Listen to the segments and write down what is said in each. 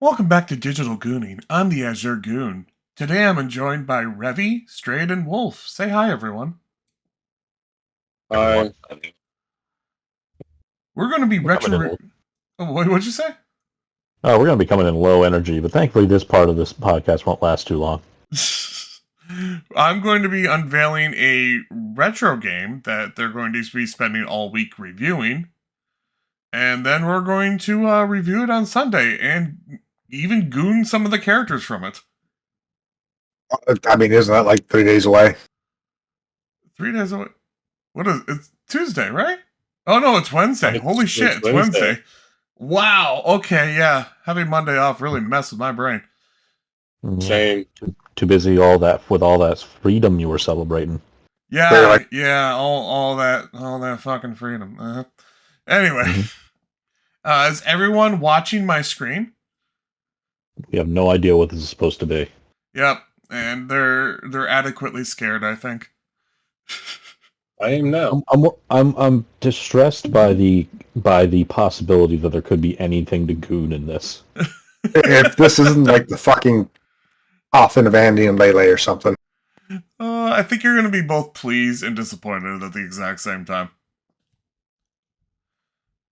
Welcome back to Digital Gooning. I'm the Azure Goon. Today I'm joined by Revy, Strayed, and Wolf. Say hi, everyone. Everyone. We're going to be retro... what'd you say? Oh, we're going to be coming in low energy, but thankfully this part of this podcast won't last too long. I'm going to be unveiling a retro game that they're going to be spending all week reviewing. And then we're going to review it on Sunday and even goon some of the characters from it. I mean, isn't that like 3 days away? 3 days away? What is it? It's Tuesday, right? Oh, no, it's Wednesday. Holy shit, it's Wednesday. Wow, okay, yeah. Having Monday off really messed with my brain. Shame. Too busy with all that freedom you were celebrating. Yeah, all that fucking freedom. Anyway, is everyone watching my screen? We have no idea what this is supposed to be. Yep, and they're adequately scared, I think. I am now. I'm distressed by the possibility that there could be anything to goon in this. If this isn't like the fucking Coffin of Andy and Lele or something. I think you're going to be both pleased and disappointed at the exact same time.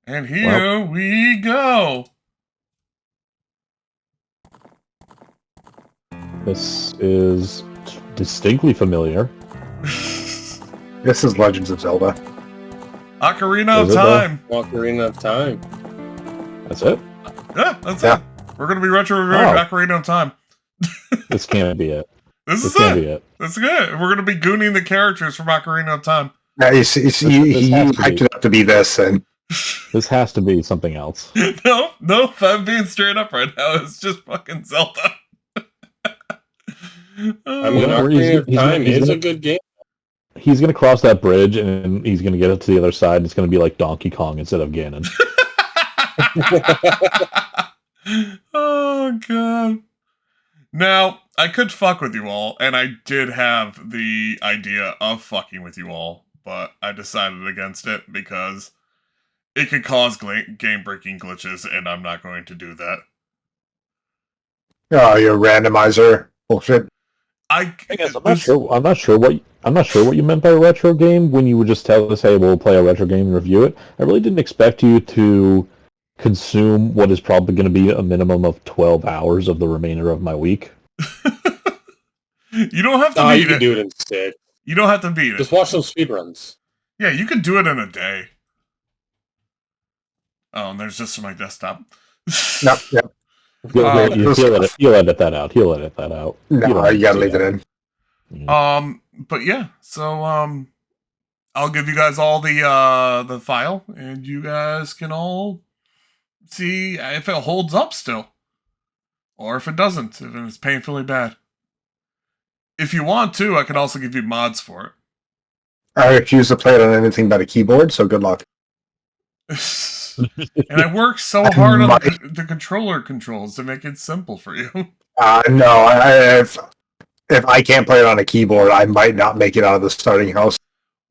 And here we go. This is distinctly familiar. This is Legends of Zelda. Ocarina of Time. Ocarina of Time. That's it? Yeah, that's it. We're going to be retro reviewing Ocarina of Time. This can't be it. This can't be it. That's good. We're going to be gooning the characters from Ocarina of Time. Yeah, you hyped it up to be this, and this has to be something else. No, I'm being straight up right now. It's just fucking Zelda. I mean, Ocarina of Time is a good game. He's going to cross that bridge, and he's going to get it to the other side, and it's going to be like Donkey Kong instead of Ganon. Oh, God. Now, I could fuck with you all, and I did have the idea of fucking with you all, but I decided against it because it could cause game-breaking glitches, and I'm not going to do that. Oh, you're a randomizer. Bullshit. I'm not sure what you meant by a retro game when you would just tell us, "Hey, we'll play a retro game and review it." I really didn't expect you to consume what is probably going to be a minimum of 12 hours of the remainder of my week. You don't have to beat it. You can do it instead. You don't have to beat it. Just watch those speedruns. Yeah, you could do it in a day. Oh, and there's just my desktop. Yep. He'll edit that out. No, you gotta leave it in. But yeah, so I'll give you guys all the file, and you guys can all see if it holds up still, or if it doesn't, if it's painfully bad. If you want to, I can also give you mods for it. I refuse to play it on anything but a keyboard, so good luck. And I worked so hard on the controller controls to make it simple for you. No, if I can't play it on a keyboard, I might not make it out of the starting house.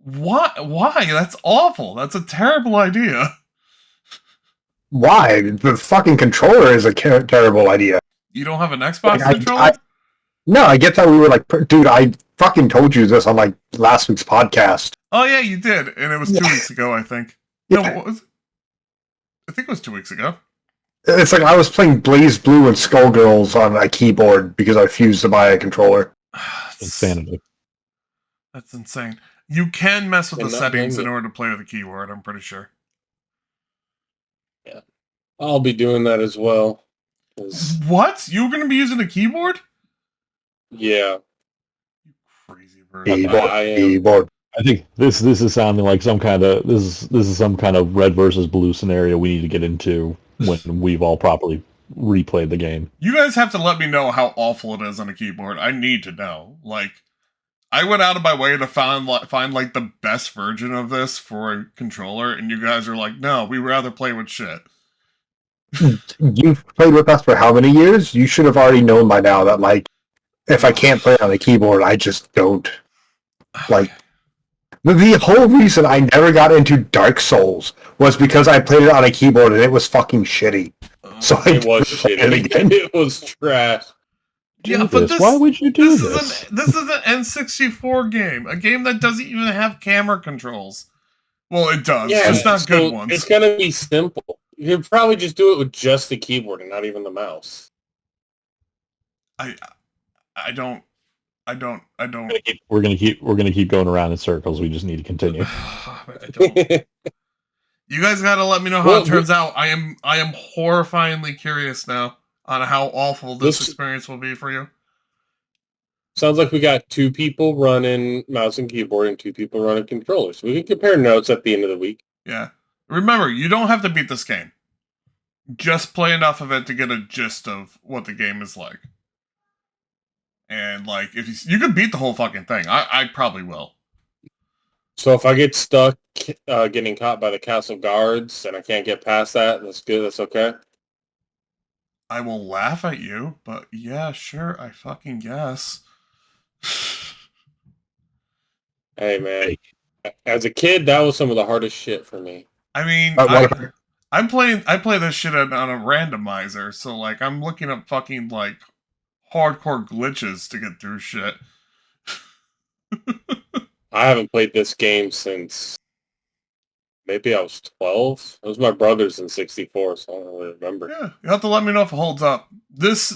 What? Why? That's awful. That's a terrible idea. Why? The fucking controller is a terrible idea. You don't have an Xbox controller? No, I get that we were like, dude, I fucking told you this on like last week's podcast. Oh yeah, you did, and it was 2 weeks ago, I think. No, what was it? I think it was 2 weeks ago. It's like I was playing Blaze Blue and Skullgirls on a keyboard because I refused to buy a controller. Insanity. That's insane. You can mess with the settings in order to play with a keyboard, I'm pretty sure. Yeah. I'll be doing that as well. What? You're going to be using a keyboard? Yeah. You crazy bird. Keyboard. I think this is sounding like some kind of this is some kind of red versus blue scenario we need to get into when we've all properly replayed the game. You guys have to let me know how awful it is on a keyboard. I need to know. Like, I went out of my way to find like the best version of this for a controller, and you guys are like, no, we'd rather play with shit. You've played with us for how many years? You should have already known by now that, like, if I can't play on a keyboard, I just don't. Like, the whole reason I never got into Dark Souls was because I played it on a keyboard and it was fucking shitty. So It was play it shitty. again. It was trash. Yeah, but Why would you do this? This is an N64 game, a game that doesn't even have camera controls. Well, it does, just not good ones. It's gonna be simple. You could probably just do it with just the keyboard and not even the mouse. I don't. We're gonna keep going around in circles. We just need to continue. You guys got to let me know how it turns out. I am horrifyingly curious now on how awful this experience will be for you. Sounds like we got 2 people running mouse and keyboard and 2 people running controllers. We can compare notes at the end of the week. Yeah. Remember, you don't have to beat this game. Just play enough of it to get a gist of what the game is like. And like, if you could beat the whole fucking thing, I probably will. So if I get stuck getting caught by the castle guards and I can't get past that, that's good. That's okay. I will laugh at you, but yeah, sure, I fucking guess. Hey man, as a kid, that was some of the hardest shit for me. I mean, I play this shit on a randomizer, so like I'm looking up fucking like hardcore glitches to get through shit. I haven't played this game since maybe I was 12. It was my brother's in 64, so I don't really remember. Yeah, you have to let me know if it holds up. This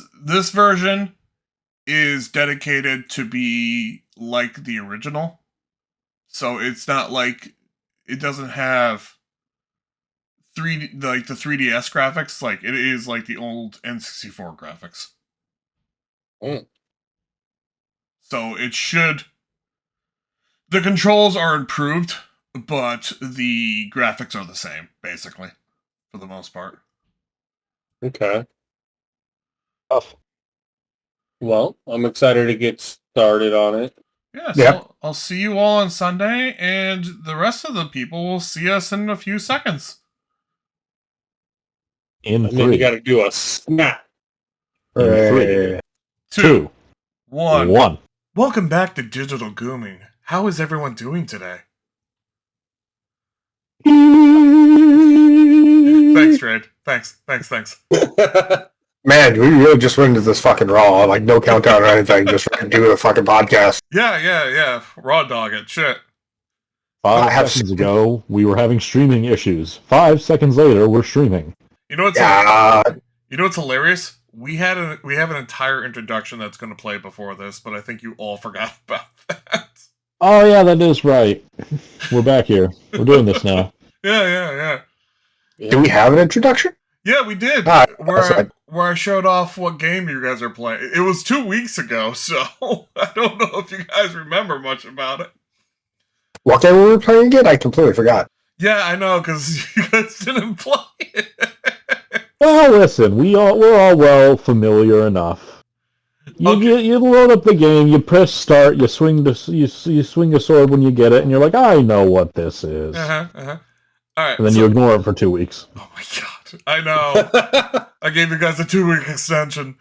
version is dedicated to be like the original. So it's not like it doesn't have 3D like the 3DS graphics, like it is like the old N64 graphics. So it should. The controls are improved, but the graphics are the same, basically, for the most part. Okay. Tough. Well, I'm excited to get started on it. Yeah, so I'll see you all on Sunday, and the rest of the people will see us in a few seconds. In And then you got to do a snap. In 3, 2, 1. Welcome back to Digital Gooning. How is everyone doing today? Thanks, Trade. Thanks. Man, we really just went into this fucking raw, like no countdown or anything, just do a fucking podcast. Yeah. Raw dog it. Shit. 5 seconds ago, we were having streaming issues. 5 seconds later, we're streaming. You know what's hilarious? We have an entire introduction that's going to play before this, but I think you all forgot about that. Oh yeah, that is right. We're back here. We're doing this now. Yeah. Do we have an introduction? Yeah, we did. Where I showed off what game you guys are playing. It was 2 weeks ago, so I don't know if you guys remember much about it. What game were we playing again? I completely forgot. Yeah, I know, because you guys didn't play it. Well, listen, we're all well familiar enough. You load up the game, you press start, you swing a sword when you get it, and you're like, I know what this is. All right, and then you ignore it for 2 weeks. Oh my god, I know. I gave you guys a 2-week extension.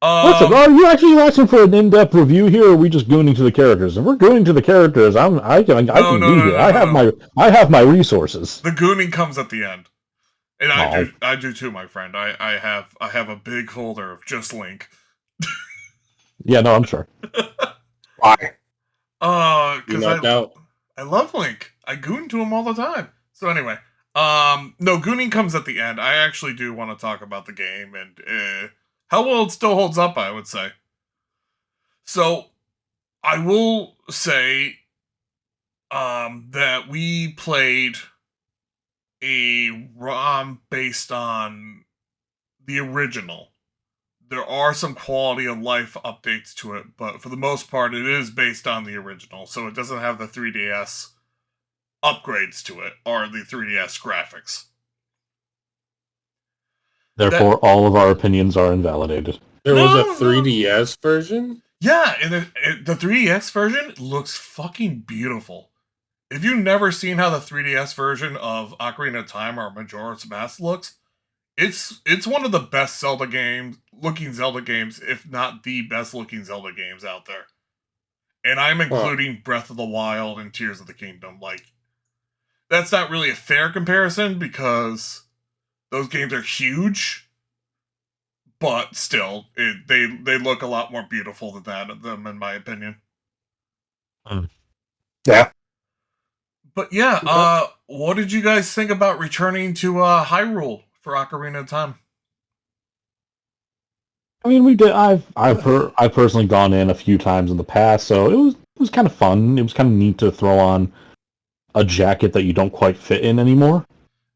Listen, are you actually asking for an in-depth review here, or are we just gooning to the characters? If we're gooning to the characters, I can be here. I have my resources. The gooning comes at the end, and I do too, my friend. I have a big folder of just Link. Yeah, no, I'm sure. Why? Because I love Link. I goon to him all the time. So anyway, no, gooning comes at the end. I actually do want to talk about the game and how well it still holds up, I would say. So, I will say that we played a ROM based on the original. There are some quality of life updates to it, but for the most part, it is based on the original, so it doesn't have the 3DS upgrades to it, or the 3DS graphics. Therefore, all of our opinions are invalidated. There was a 3DS version? Yeah, and the 3DS version looks fucking beautiful. If you've never seen how the 3DS version of Ocarina of Time or Majora's Mask looks, it's one of the best Zelda games, if not the best looking Zelda games out there. And I'm including Breath of the Wild and Tears of the Kingdom. Like, that's not really a fair comparison because those games are huge, but still, they look a lot more beautiful than that of them, in my opinion. Yeah. But yeah, what did you guys think about returning to Hyrule for Ocarina of Time? I mean, we did. I've personally gone in a few times in the past, so it was kind of fun. It was kind of neat to throw on a jacket that you don't quite fit in anymore.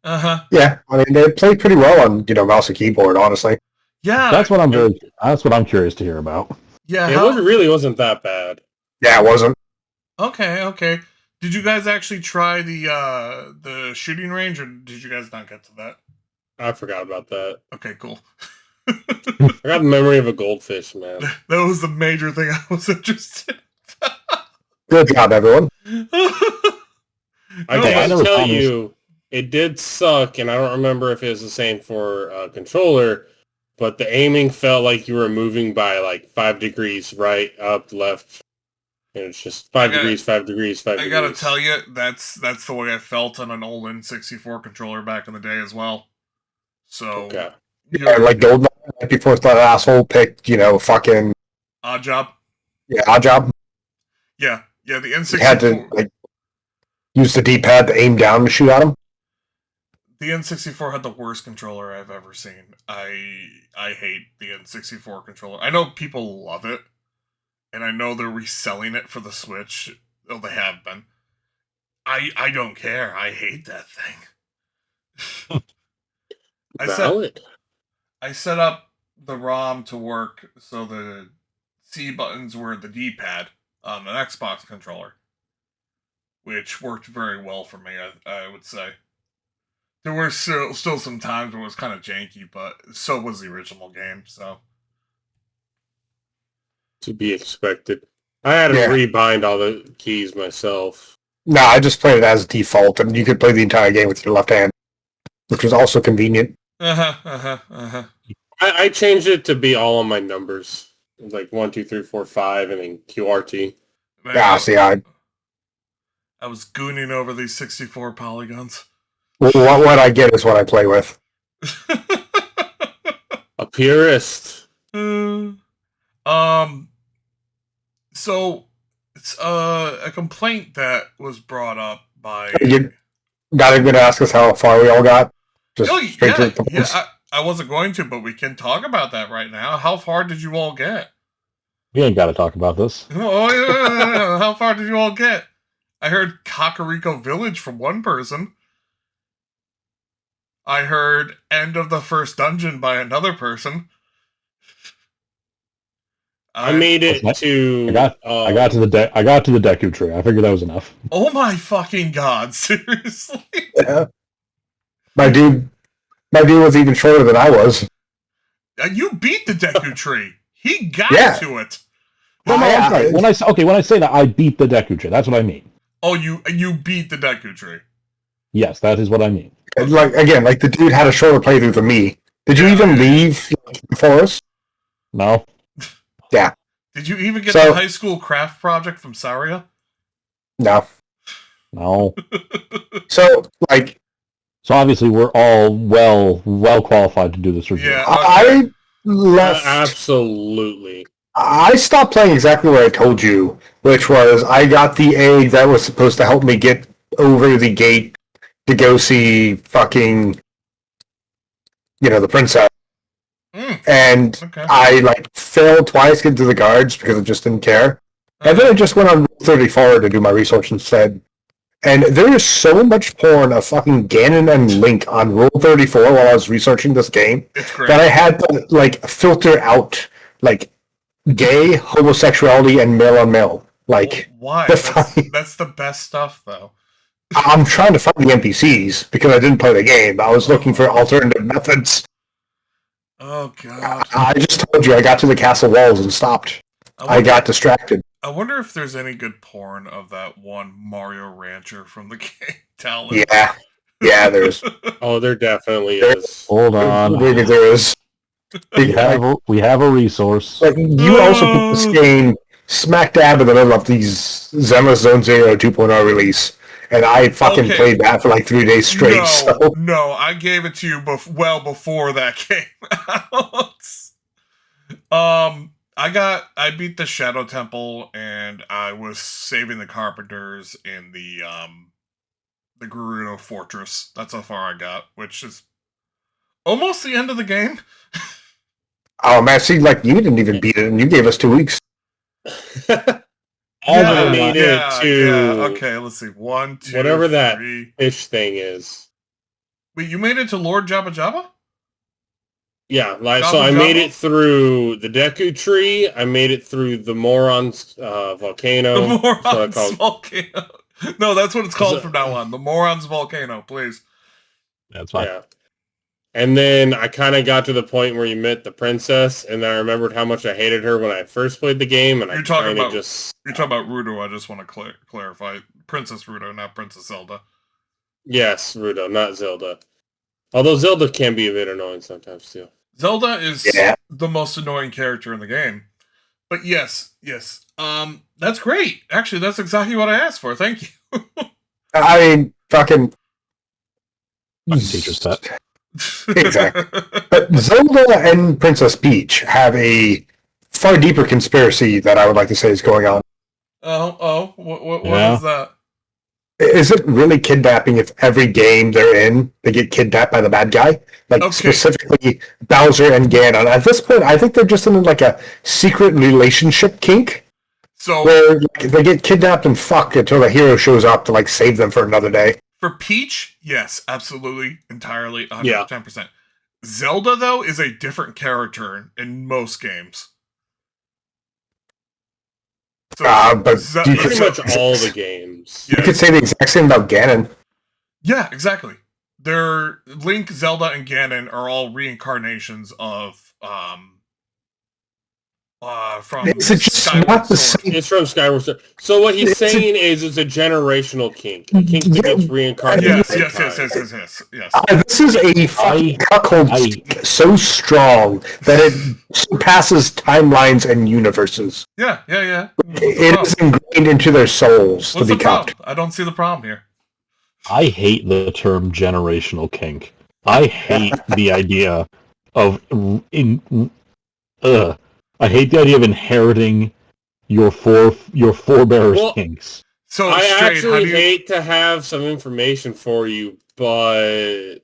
Yeah, I mean, they played pretty well on mouse and keyboard. Honestly, Yeah, That's what I'm curious to hear about. yeah. It really wasn't that bad. yeah, it wasn't. Okay. Did you guys actually try the shooting range, or did you guys not get to that? I forgot about that. Okay, cool. I got the memory of a goldfish, man. That was the major thing I was interested in. Good job, everyone. I No, can never tell found this. you, it did suck, and I don't remember if it was the same for controller, but the aiming felt like you were moving by like 5 degrees, right, up, left, and it's just 5 degrees, 5 degrees, 5 I degrees. gotta tell you, that's the way I felt on an old N64 controller back in the day as well. So, Okay. Yeah, like Goldeneye, right before that asshole picked, fucking Odd Job. Odd Job. Yeah, the N64. You had to use the D-pad to aim down to shoot at him. The N64 had the worst controller I've ever seen. I hate the N64 controller. I know people love it, and I know they're reselling it for the Switch. Oh, they have been. I don't care. I hate that thing. I set up the ROM to work so the C buttons were the D-pad on an Xbox controller, which worked very well for me, I would say. There were still some times where it was kind of janky, but so was the original game, so. To be expected. I had to rebind all the keys myself. No, I just played it as default, and you could play the entire game with your left hand, which was also convenient. I changed it to be all on my numbers. It was like 1, 2, 3, 4, 5, and then QRT. Yeah, see, I was gooning over these 64 polygons. What I get is what I play with. A purist. So it's a complaint that was brought up by. You not even gonna ask us how far we all got. Just straight to the point. I wasn't going to, but we can talk about that right now. How far did you all get? We ain't got to talk about this. Oh, yeah. How far did you all get? I heard Kakariko Village from one person. I heard end of the first dungeon by another person. I made it to. I got to the Deku tree. I figured that was enough. Oh my fucking god! Seriously? Yeah. My dude was even shorter than I was. You beat the Deku tree. He got to it. No, I'm sorry. When I say that, I beat the Deku tree. That's what I mean. Oh, you beat the Deku tree. Yes, that is what I mean. Like the dude had a shorter playthrough than me. Did you even leave the forest? No. Yeah. Did you even get the high school craft project from Saria? No. So obviously we're all well qualified to do this review. Yeah, I left. Absolutely. I stopped playing exactly what I told you, which was I got the egg that was supposed to help me get over the gate to go see fucking, the princess. And I failed twice into the guards because I just didn't care. And then I just went on Rule 34 to do my research instead. And there is so much porn of fucking Ganon and Link on Rule 34 while I was researching this game that I had to filter out gay, homosexuality, and male on male. Why? That's the best stuff, though. I'm trying to find the NPCs because I didn't play the game. I was looking for alternative methods. Oh god! I just told you I got to the castle walls and stopped. I got distracted. I wonder if there's any good porn of that one Mario Rancher from the game. Talent. Yeah, there's. Oh, there definitely is. Hold on. Maybe there is. We have a resource. You also put this game smack dab in the middle of these Zenless Zone Zero 2.0 release, and I fucking played that for 3 days straight. No, I gave it to you well before that came out. I beat the Shadow Temple, and I was saving the Carpenters in the Gerudo Fortress. That's how far I got, which is almost the end of the game. Oh man, see, like you didn't even beat it, and you gave us 2 weeks. I made it to Okay, let's see. 1, 2, whatever 3. that fish thing is. Wait, you made it to Lord Jabba Jabba? Yeah, like Jabba so I Jabba? made it through the Deku Tree. I made it through the Moron's volcano. The That's what I Moron's call it. Volcano. No, that's what it's called from now on. The Moron's Volcano, please. That's fine. Yeah. And then I kind of got to the point where you met the princess, and then I remembered how much I hated her when I first played the game, and You're talking about just... You're talking about Rudo, I just want to clarify. Princess Rudo, not Princess Zelda. Yes, Rudo, not Zelda. Although Zelda can be a bit annoying sometimes, too. Zelda is the most annoying character in the game. But yes. That's great. Actually, that's exactly what I asked for. Thank you. I mean, fucking teacher's pet. Exactly. But Zelda and Princess Peach have a far deeper conspiracy that I would like to say is going on. What is that? Is it really kidnapping if every game they're in, they get kidnapped by the bad guy? Like, specifically Bowser and Ganon. At this point, I think they're just in like a secret relationship kink. So where like, they get kidnapped and fucked until the hero shows up to like save them for another day. For Peach, yes, absolutely, entirely, 110%. Yeah. Zelda, though, is a different character in most games. So, but pretty much all the games. You could say the exact same about Ganon. Yeah, exactly. They're Link, Zelda, and Ganon are all reincarnations of from Is it just Skyward not the Sword. same? It's from Skyward Sword. So what he's saying is it's a generational kink. A kink that gets reincarnated. Yes. This is a fucking cuckold kink so strong that it surpasses timelines and universes. Yeah. It is ingrained into their souls What's to the be problem? cucked. I don't see the problem here. I hate the term generational kink. I hate the idea of I hate the idea of inheriting your forebears' kinks. So I actually hate to have some information for you, but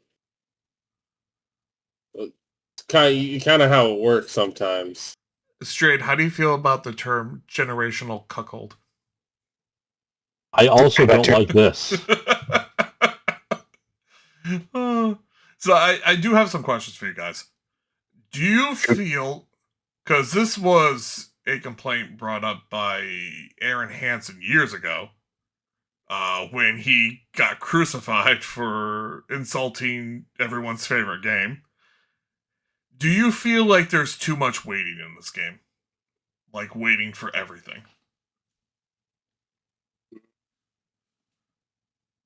it's kind of how it works sometimes. Straight, how do you feel about the term generational cuckold? I also don't like this. So I do have some questions for you guys. Do you feel, because this was a complaint brought up by Aaron Hansen years ago, when he got crucified for insulting everyone's favorite game. Do you feel like there's too much waiting in this game? Like waiting for everything?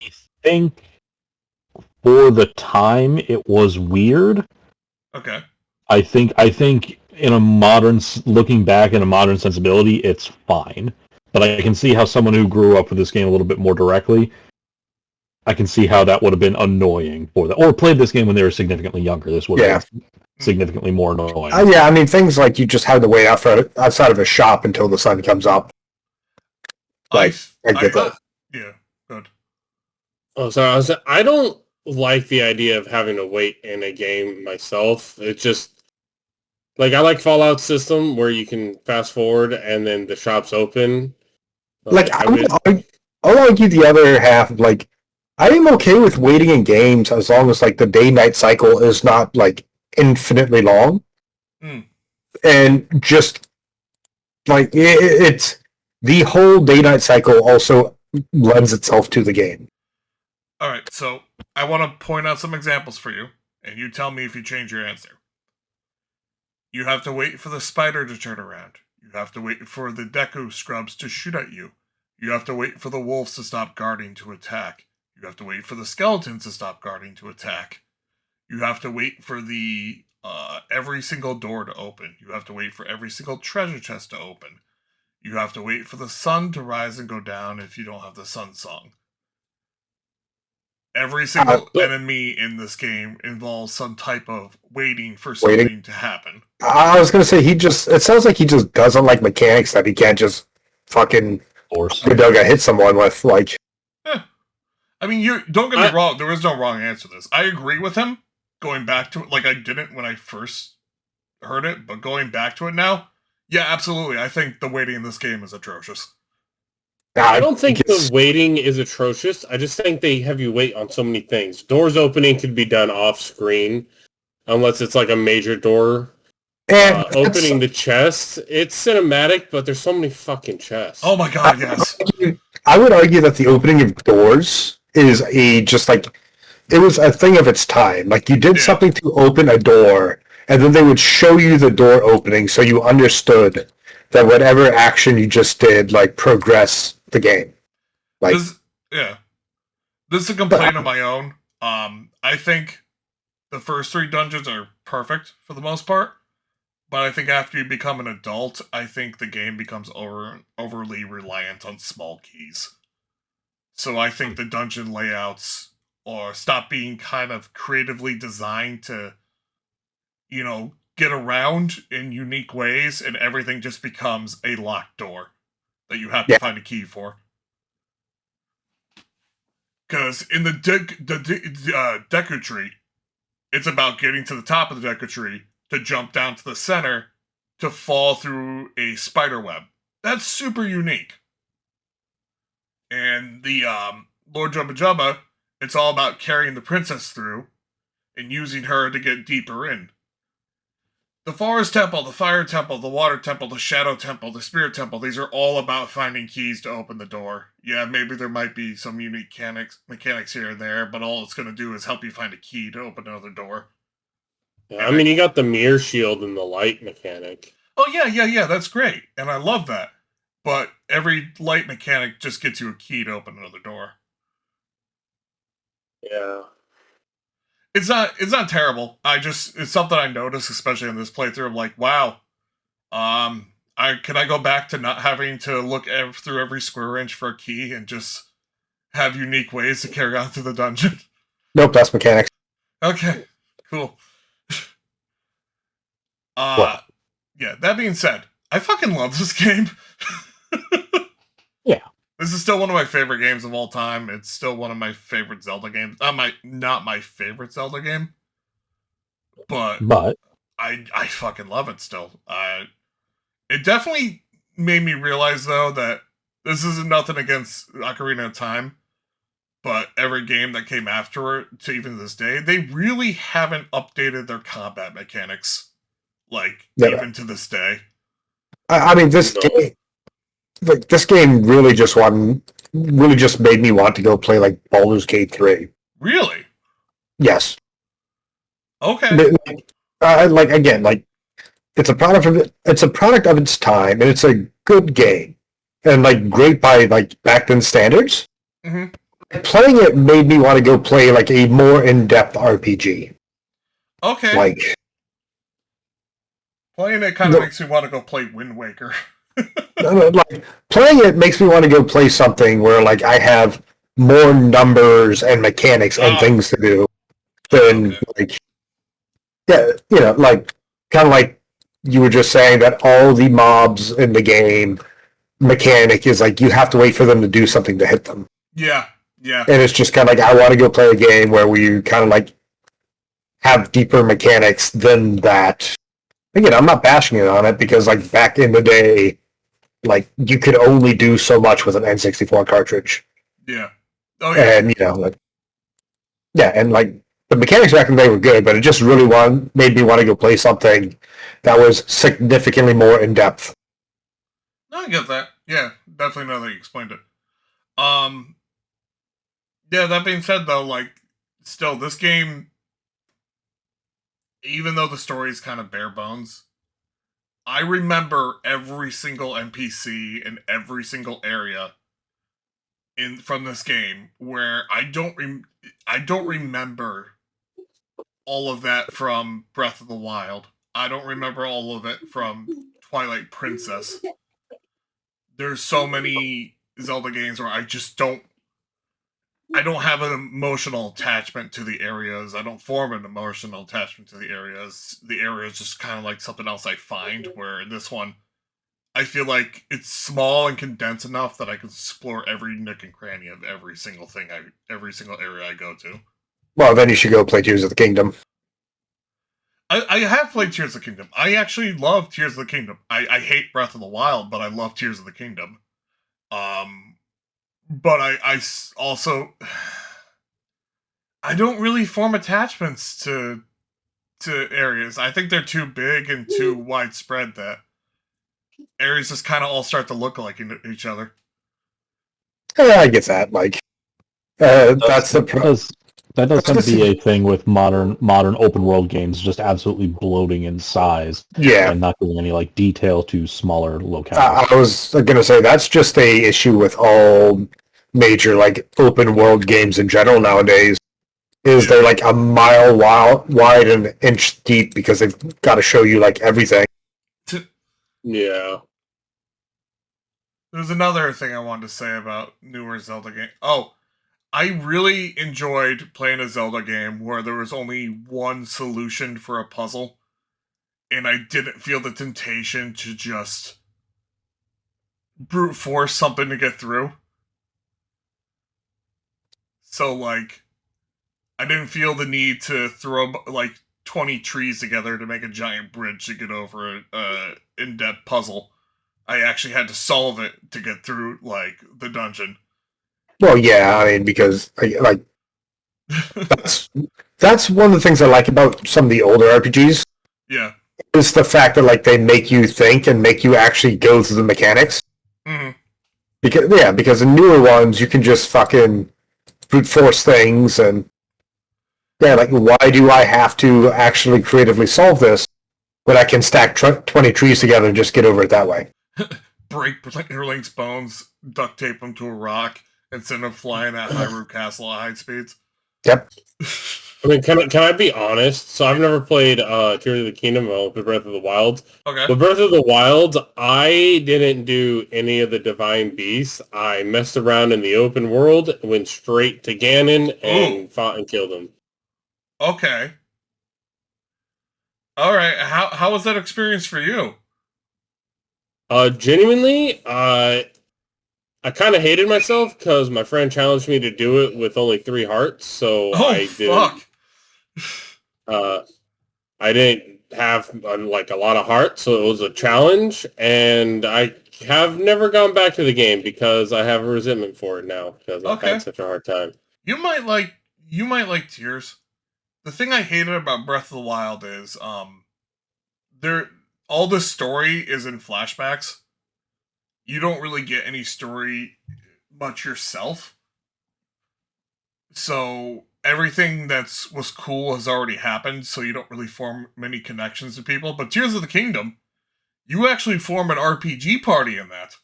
I think for the time it was weird. Okay. I think in a modern, looking back in a modern sensibility, it's fine. But I can see how someone who grew up with this game a little bit more directly, I can see how that would have been annoying for them. Or played this game when they were significantly younger. This would have been significantly more annoying. I mean, things like you just have to wait outside of a shop until the sun comes up. I get that. Yeah, good. Oh, sorry. I don't like the idea of having to wait in a game myself. It's just like I like Fallout's system where you can fast forward and then the shop's open. Like I'll argue the other half. Like I am okay with waiting in games as long as like the day-night cycle is not like infinitely long, and just like it's the whole day-night cycle also lends itself to the game. All right, so I want to point out some examples for you, and you tell me if you change your answer. You have to wait for the spider to turn around. You have to wait for the Deku scrubs to shoot at you. You have to wait for the wolves to stop guarding to attack. You have to wait for the skeletons to stop guarding to attack. You have to wait for the every single door to open. You have to wait for every single treasure chest to open. You have to wait for the sun to rise and go down if you don't have the sun song. Every single enemy in this game involves some type of waiting for something to happen. I was gonna say it sounds like he just doesn't like mechanics that he can't just fucking Force. hit someone with, like. I mean, don't get me wrong, there is no wrong answer to this. I agree with him, going back to it, like I didn't when I first heard it, but going back to it now, yeah, absolutely. I think the waiting in this game is atrocious. I don't think the waiting is atrocious. I just think they have you wait on so many things. Doors opening could be done off screen, unless it's like a major door. Opening the chest, it's cinematic, but there's so many fucking chests. Oh my god, yes. I would argue that the opening of doors is it was a thing of its time. Like, you did something to open a door, and then they would show you the door opening so you understood that whatever action you just did, like, progress the game. Like, this is a complaint of my own. I think the first 3 dungeons are perfect for the most part, but I think after you become an adult, I think the game becomes overly reliant on small keys. So I think the dungeon layouts stop being kind of creatively designed to, get around in unique ways, and everything just becomes a locked door that you have to find a key for. Because in the Deku Tree, it's about getting to the top of the Deku Tree to jump down to the center to fall through a spider web. That's super unique. And the Lord Jubba Jubba, it's all about carrying the princess through and using her to get deeper in. The Forest Temple, the Fire Temple, the Water Temple, the Shadow Temple, the Spirit Temple, these are all about finding keys to open the door. Yeah, maybe there might be some unique mechanics here and there, but all it's going to do is help you find a key to open another door. Yeah, I mean, you got the mirror shield and the light mechanic. Oh, yeah, that's great. And I love that. But every light mechanic just gets you a key to open another door. Yeah. It's not terrible. It's something I noticed, especially in this playthrough. I'm like, wow. Can I go back to not having to look through every square inch for a key and just have unique ways to carry on through the dungeon? Nope, that's mechanics. Okay, cool. Yeah, that being said, I fucking love this game. Yeah. This is still one of my favorite games of all time. It's still one of my favorite Zelda games. Not my favorite Zelda game, but I fucking love it still. It definitely made me realize, though, that this isn't nothing against Ocarina of Time, but every game that came after it, to even this day, they really haven't updated their combat mechanics, even to this day. I mean, this game really just made me want to go play, like, Baldur's Gate 3. Really? Yes. Okay. It's a product of its time, and it's a good game, and, like, great by, like, back then standards. Mm-hmm. Playing it made me want to go play, like, a more in-depth RPG. Okay. Like, playing it kind of makes me want to go play Wind Waker. Like, playing it makes me want to go play something where, like, I have more numbers and mechanics and things to do than, like, like, kind of like you were just saying that all the mobs in the game mechanic is, like, you have to wait for them to do something to hit them. Yeah. And it's just kind of like, I want to go play a game where we kind of, like, have deeper mechanics than that. Again, I'm not bashing it on it because, like, back in the day, like, you could only do so much with an N64 cartridge. Yeah. Oh, yeah. And, and, like, the mechanics back in the day were good, but it just really made me want to go play something that was significantly more in-depth. No, I get that. Yeah, definitely now that you explained it. Yeah, that being said, though, like, still, this game, even though the story is kind of bare bones, I remember every single NPC in every single area from this game, where I don't remember all of that from Breath of the Wild. I don't remember all of it from Twilight Princess. There's so many Zelda games where I just don't I don't have an emotional attachment to the areas. I don't form an emotional attachment to the areas. The area is just kind of like something else I find, where in this one, I feel like it's small and condensed enough that I can explore every nook and cranny of every single area I go to. Well, then you should go play Tears of the Kingdom. I have played Tears of the Kingdom. I actually love Tears of the Kingdom. I hate Breath of the Wild, but I love Tears of the Kingdom. But I also I don't really form attachments to areas. I think they're too big and too widespread that areas just kind of all start to look like each other. Yeah, I get that. Like, that's the That does tend to be a thing with modern open world games, just absolutely bloating in size. Yeah, and not giving any like detail to smaller locales. I was gonna say that's just a issue with all major like open world games in general nowadays. Is they're like a mile wide and an inch deep because they've got to show you like everything. Yeah. There's another thing I wanted to say about newer Zelda games. Oh, I really enjoyed playing a Zelda game where there was only one solution for a puzzle, and I didn't feel the temptation to just brute force something to get through. So, like, I didn't feel the need to throw, like, 20 trees together to make a giant bridge to get over an in-depth puzzle. I actually had to solve it to get through, like, the dungeon. Well, yeah, I mean, because like that's one of the things I like about some of the older RPGs. Yeah, is the fact that like they make you think and make you actually go through the mechanics. Mm-hmm. Because in newer ones you can just fucking brute force things and like why do I have to actually creatively solve this when I can stack 20 trees together and just get over it that way? Break Link's bones, duct tape them to a rock, and send them flying at Hyrule Castle at high speeds. Yep. I mean, can I be honest? So I've never played Tears of the Kingdom or Breath of the Wild. Okay. But Breath of the Wild, I didn't do any of the Divine Beasts. I messed around in the open world, went straight to Ganon, and fought and killed him. Okay. All right. How was that experience for you? Genuinely, I kind of hated myself because my friend challenged me to do it with only 3 hearts, so I didn't. I didn't have like a lot of hearts, so it was a challenge, and I have never gone back to the game because I have a resentment for it now because I've had such a hard time. You might like Tears. The thing I hated about Breath of the Wild is all the story is in flashbacks. You don't really get any story much yourself. So everything was cool has already happened, so you don't really form many connections to people. But Tears of the Kingdom, you actually form an RPG party in that.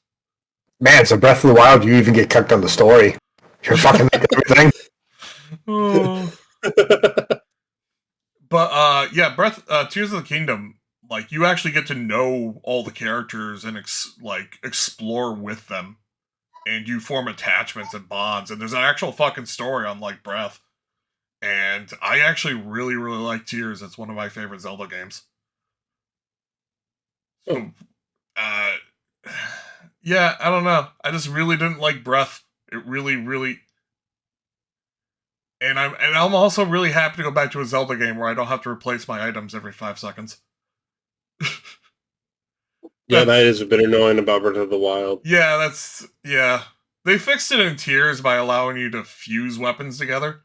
Man, so Breath of the Wild, you even get cooked on the story. You're fucking everything. Oh. But Tears of the Kingdom, like, you actually get to know all the characters and explore with them, and you form attachments and bonds, and there's an actual fucking story, unlike Breath. And I actually really, really like Tears. It's one of my favorite Zelda games. So, yeah, I don't know. I just really didn't like Breath. It really, really. And I'm also really happy to go back to a Zelda game where I don't have to replace my items every 5 seconds. Yeah, that is a bit annoying about Breath of the Wild. Yeah, they fixed it in Tears by allowing you to fuse weapons together.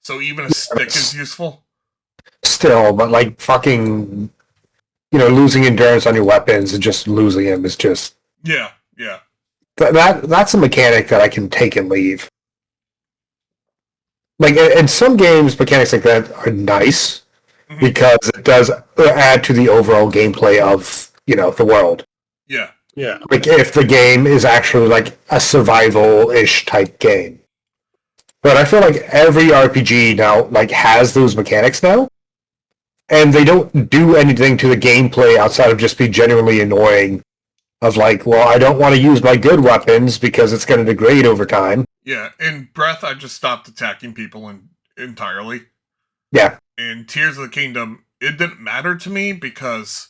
So even a stick is useful. Still, but like fucking, losing endurance on your weapons and just losing them is just... Yeah. That's a mechanic that I can take and leave. Like, in some games, mechanics like that are nice, because it does add to the overall gameplay of, the world. Yeah. Like, if the game is actually, like, a survival-ish type game. But I feel like every RPG now, like, has those mechanics now, and they don't do anything to the gameplay outside of just be genuinely annoying. Of like, well, I don't want to use my good weapons because it's going to degrade over time. Yeah, in Breath, I just stopped attacking people entirely. Yeah. In Tears of the Kingdom, it didn't matter to me because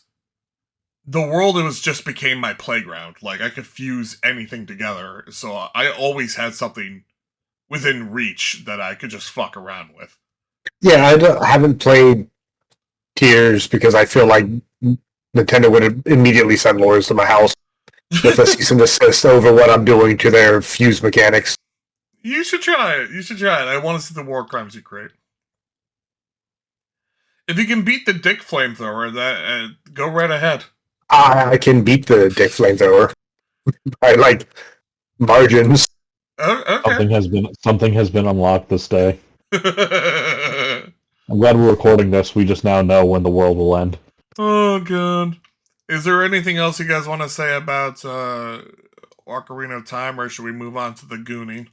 the world just became my playground. Like, I could fuse anything together, so I always had something within reach that I could just fuck around with. Yeah, I haven't played Tears because I feel like Nintendo would immediately send lawyers to my house with a cease and desist over what I'm doing to their fuse mechanics. You should try it. You should try it. I want to see the war crimes you create. If you can beat the dick flamethrower, go right ahead. I can beat the dick flamethrower by like margins. Oh, okay. Something has been unlocked this day. I'm glad we're recording this. We just now know when the world will end. Oh god. Is there anything else you guys want to say about Ocarina of Time, or should we move on to the Gooning?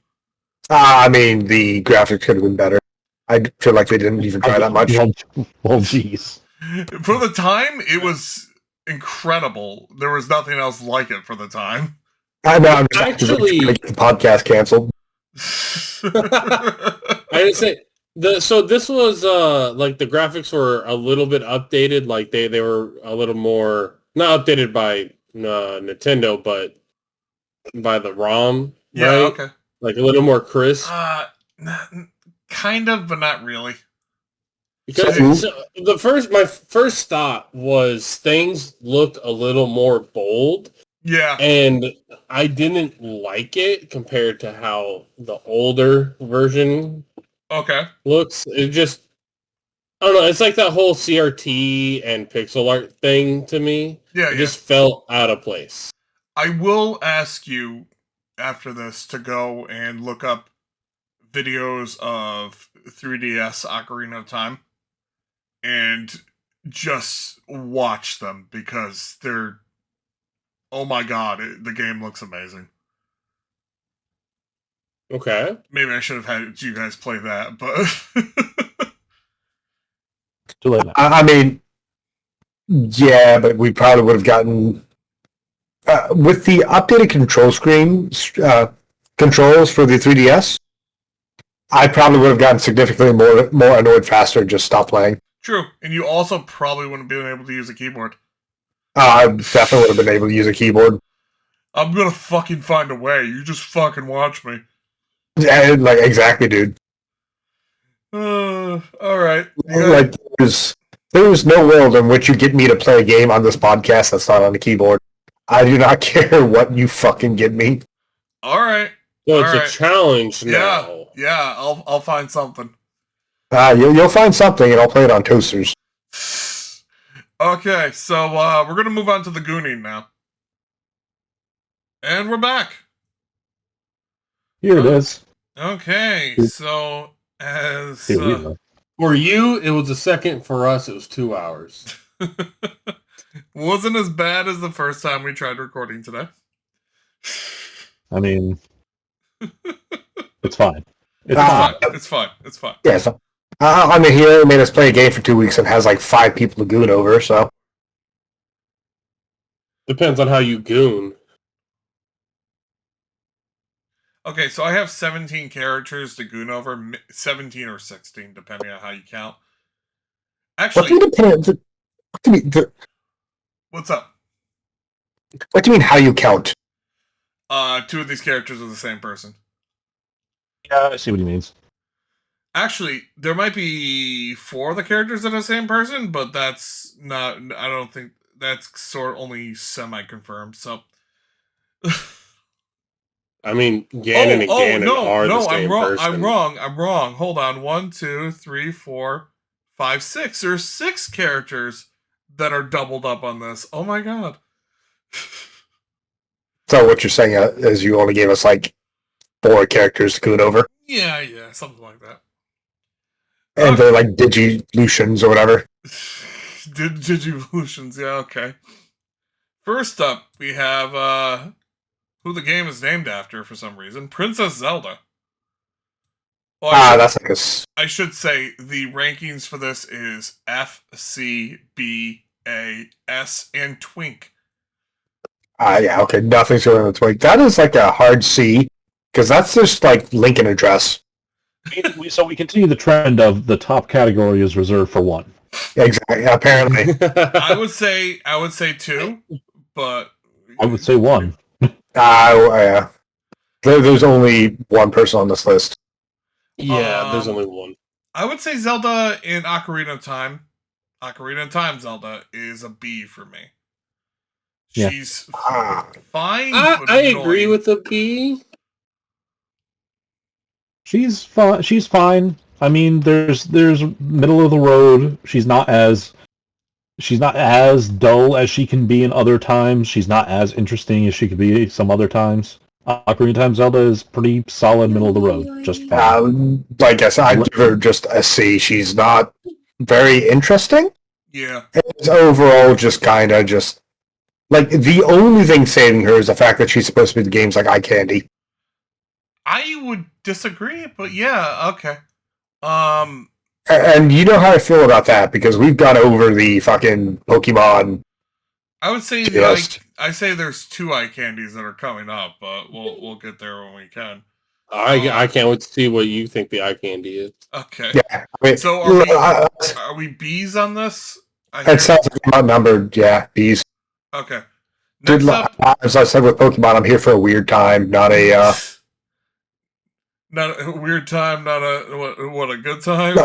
I mean, the graphics could have been better. I feel like they didn't even try that much. Well, jeez. For the time, it was incredible. There was nothing else like it for the time. I know. I'm just actually get the podcast canceled. I didn't say so this was like the graphics were a little bit updated. Like they were a little more not updated by Nintendo, but by the ROM. Yeah. Right? Okay. Like a little more crisp. Kind of, but not really. Because my first thought was things looked a little more bold. Yeah. And I didn't like it compared to how the older version looks. It just, I don't know, it's like that whole CRT and pixel art thing to me. Yeah, it just felt out of place. I will ask you after this to go and look up videos of 3DS Ocarina of Time and just watch them because they're, oh my god, the game looks amazing. Okay. Maybe I should have had you guys play that, but too late now. I mean, yeah, but we probably would have gotten with the updated control screen controls for the 3DS. I probably would have gotten significantly more annoyed faster and just stopped playing. True, and you also probably wouldn't have been able to use a keyboard. I definitely would have been able to use a keyboard. I'm gonna fucking find a way. You just fucking watch me. Yeah, like exactly, dude. All right. Like there's no world in which you get me to play a game on this podcast that's not on the keyboard. I do not care what you fucking get me. All right. So it's a challenge now. Yeah. I'll find something. You'll find something, and I'll play it on toasters. Okay, so we're gonna move on to the Gooning now, and we're back. Here it is. Okay, so as for you, it was a second. For us, it was 2 hours. Wasn't as bad as the first time we tried recording today. I mean, it's fine. It's fine. Yeah, so I mean, he only made us play a game for 2 weeks and has like 5 people to goon over, so. Depends on how you goon. Okay, so I have 17 characters to goon over, 17 or 16, depending on how you count. Actually, what's up? What do you mean how you count? 2 of these characters are the same person. Yeah, I see what he means. Actually, there might be 4 of the characters that are the same person, but that's not, I don't think, that's sort of only semi-confirmed, so. I mean, Ganon and Ganon are the same person. I'm wrong. Hold on. 1, 2, 3, 4, 5, 6. There's 6 characters that are doubled up on this. Oh my god. So what you're saying is you only gave us like 4 characters to goon over? Yeah, something like that. And they're like Digivolutions or whatever. Digivolutions, yeah, okay. First up, we have who the game is named after for some reason, Princess Zelda. Well, that's like I should say the rankings for this is F, C, B, A, S, and Twink. Yeah, okay, nothing's going on the Twink. That is like a hard C, Because that's just like Link in a dress. So we continue the trend of the top category is reserved for one. Exactly. Apparently. I would say 2, but I would say one. Yeah. There's only one person on this list. Yeah, there's only one. I would say Zelda in Ocarina of Time. Ocarina of Time Zelda is a B for me. Yeah. She's fine. I agree with the B. She's fine. She's fine. I mean, there's middle of the road. She's not as dull as she can be in other times. She's not as interesting as she could be some other times. Ocarina of Time Zelda is pretty solid middle of the road. Just fine. Like I said, I'd give her just a C. She's not very interesting. Yeah. It's overall just kind of just like the only thing saving her is the fact that she's supposed to be the game's like eye candy. I would disagree, but yeah, okay. And you know how I feel about that because we've gone over the fucking Pokemon. I would say Yes. I say there's 2 eye candies that are coming up, but we'll get there when we can. I can't wait to see what you think the eye candy is. Okay. Yeah, I mean, So are we B's on this? it sounds like I'm outnumbered. Yeah, bees. Okay. Dude, Next up, as I said with Pokemon, I'm here for a weird time, not a. not a weird time, not a what a good time.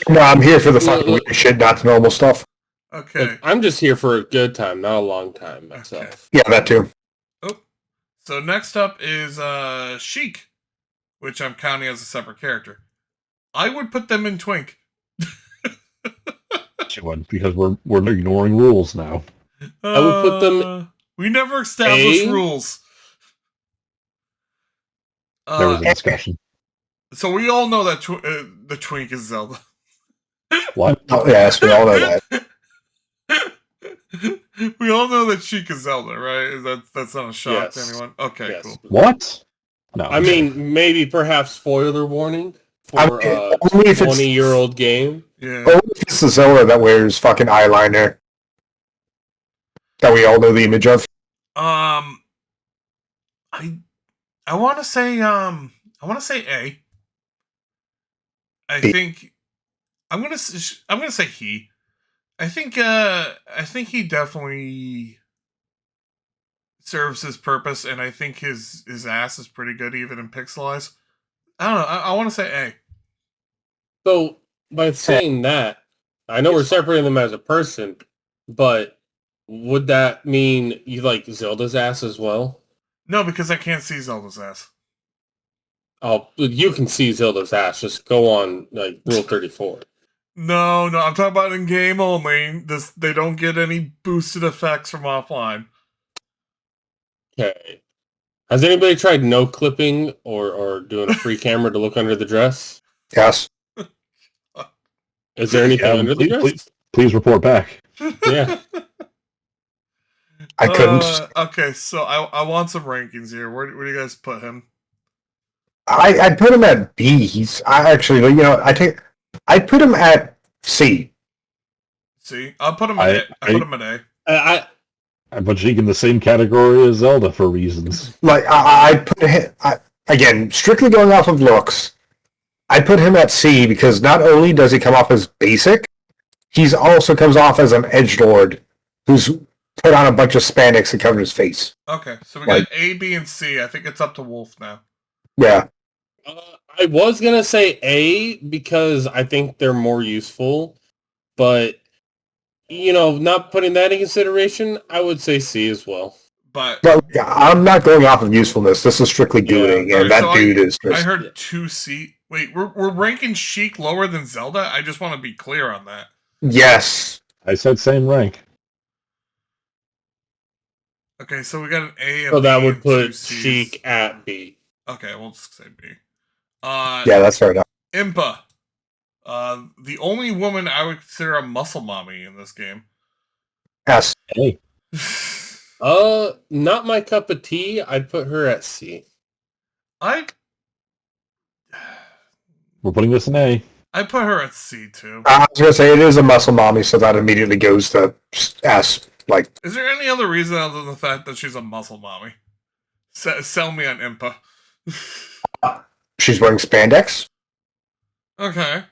No, I'm here for the fucking weird shit, not the normal stuff. Okay. Look, I'm just here for a good time, not a long time myself. Okay. Yeah, that too. Oh. So next up is Sheik, which I'm counting as a separate character. I would put them in Twink. Because we're ignoring rules now. I would put them. We never established A? rules. There was a discussion. So we all know that the Twink is Zelda. What? Oh, yes, we all know that. We all know that Sheik is Zelda, right? That's not a shock to Yes. anyone. Okay, Yes. cool. What? No. I mean, maybe perhaps spoiler warning I for mean, a only if it's 20-year-old game. Yeah. only if it's the Zelda that wears fucking eyeliner that we all know the image of. I want to say A. I B. think I'm gonna say he. I think he definitely serves his purpose, and I think his ass is pretty good even in pixelized. I don't know. I want to say A. So by saying that, I know we're separating them as a person, but would that mean you like Zelda's ass as well? No, because I can't see Zelda's ass. Oh, you can see Zelda's ass. Just go on like Rule 34. No, I'm talking about in game only. They don't get any boosted effects from offline. Okay. Has anybody tried no clipping or doing a free camera to look under the dress? Yes, Is there anything under the dress? Please report back. Yeah. I couldn't. Okay, so I want some rankings here. Where do you guys put him? I'd put him at B. I'd put him at C. See, I'll put him at A. I put him at A. I put Sheik in the same category as Zelda for reasons. Like I'd put him again, strictly going off of looks. I put him at C because not only does he come off as basic, he's also comes off as an edgelord who's put on a bunch of spandex to cover his face. Okay, so we got A, B, and C. I think it's up to Wolf now. Yeah. I was going to say A because I think they're more useful, but, not putting that in consideration, I would say C as well. But I'm not going off of usefulness. This is strictly Gooning, and that dude is just... I heard 2C. Wait, we're ranking Sheik lower than Zelda? I just want to be clear on that. Yes. I said same rank. Okay, so we got an A and So that B would and put 2 Cs. Sheik at B. Okay, we'll just say B. Yeah, that's fair enough. Impa. The only woman I would consider a muscle mommy in this game. S. Hey, Not my cup of tea. I'd put her at C. we're putting this in A. I put her at C too. I was going to say, it is a muscle mommy, so that immediately goes to S. Like, Is there any other reason other than the fact that she's a muscle mommy? Sell me on Impa. She's wearing spandex. Okay.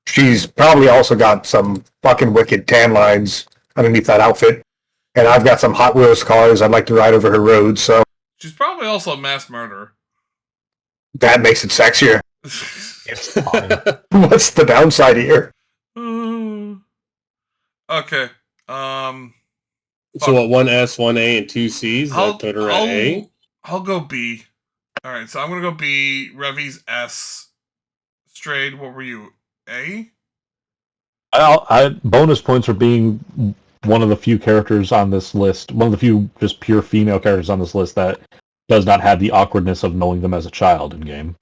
She's probably also got some fucking wicked tan lines underneath that outfit. And I've got some Hot Wheels cars I'd like to ride over her road, so She's probably also a mass murderer. that makes it sexier. It's fine. What's the downside here? Okay. So what? 1 S, 1 A, and 2 C's. That put her at A. I'll go B. All right, so I'm gonna go B. Revy's S. Strayed. What were you? A. Bonus points for being one of the few characters on this list, one of the few just pure female characters on this list that does not have the awkwardness of knowing them as a child in game.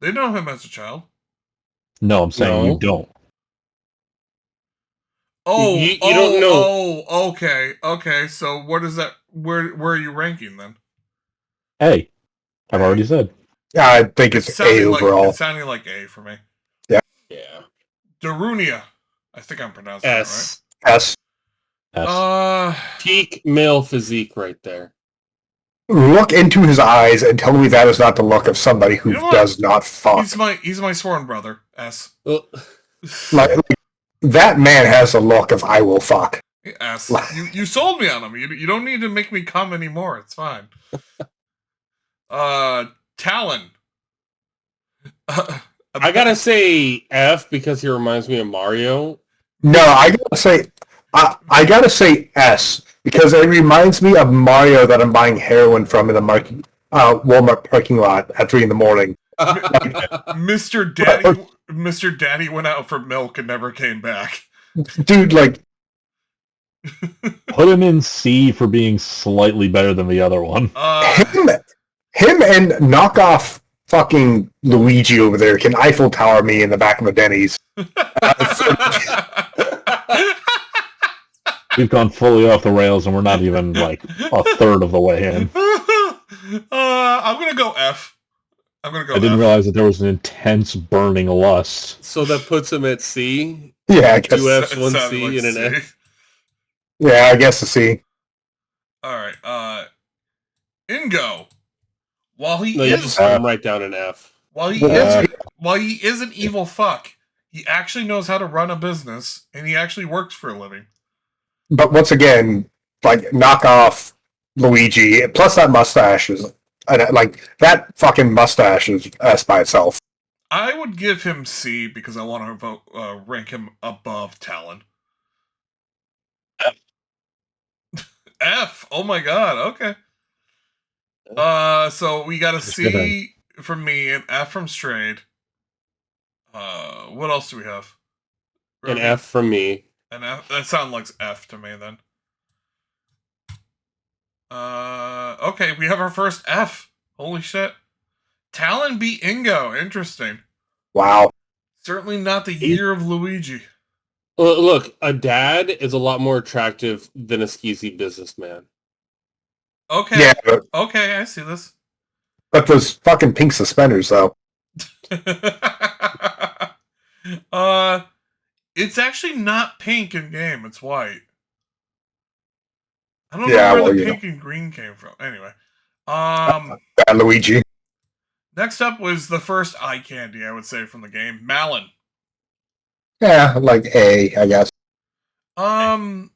They know him as a child. No, I'm saying No. you don't. Oh, You don't know. Oh, okay. So what is that? Where are you ranking then? A. I've already said. I think it's A overall. It's sounding like A for me. Yeah. Darunia. I think I'm pronouncing that right. S. S. S. Peak male physique right there. Look into his eyes and tell me that is not the look of somebody who You know what? does not fuck. He's my sworn brother. S. Like, that man has a look of I will fuck. S. You sold me on him. You don't need to make me come anymore. It's fine. Talon. I gotta say F because he reminds me of Mario. No, I gotta say S because it reminds me of Mario that I'm buying heroin from in the Walmart parking lot at 3 a.m. Mr. Daddy went out for milk and never came back. Dude, like, Put him in C for being slightly better than the other one. him and knockoff fucking Luigi over there can Eiffel Tower me in the back of a Denny's. We've gone fully off the rails and we're not even like a third of the way in. I'm gonna go F. I didn't realize that there was an intense burning lust. So that puts him at C. Yeah, I guess. 2 F's, It 1 sounded C, like and an C. F. Yeah, I guess a C. All right. Ingo. While he No, you is just put him right down an F. while he is an evil fuck, he actually knows how to run a business and he actually works for a living. But once again, like, knock off Luigi, plus that mustache is, like, that fucking mustache is S by itself. I would give him C because I want to rank him above Talon. F. Oh my god. Okay. So we got a C from me and F from Strayed. What else do we have? An F from me. An F. That sounds like F to me then. Okay, we have our first F. Holy shit. Talon beat Ingo. Interesting. Wow. Certainly not the year of Luigi. Look, a dad is a lot more attractive than a skeezy businessman. Okay. Yeah, Okay, I see this. but those fucking pink suspenders, though. It's actually not pink in game. It's white. I don't Yeah, know where well, the you pink and green came from. Anyway, Bad Luigi. next up was the first eye candy, I would say, from the game. Malin. Yeah, like A, I guess. Fun,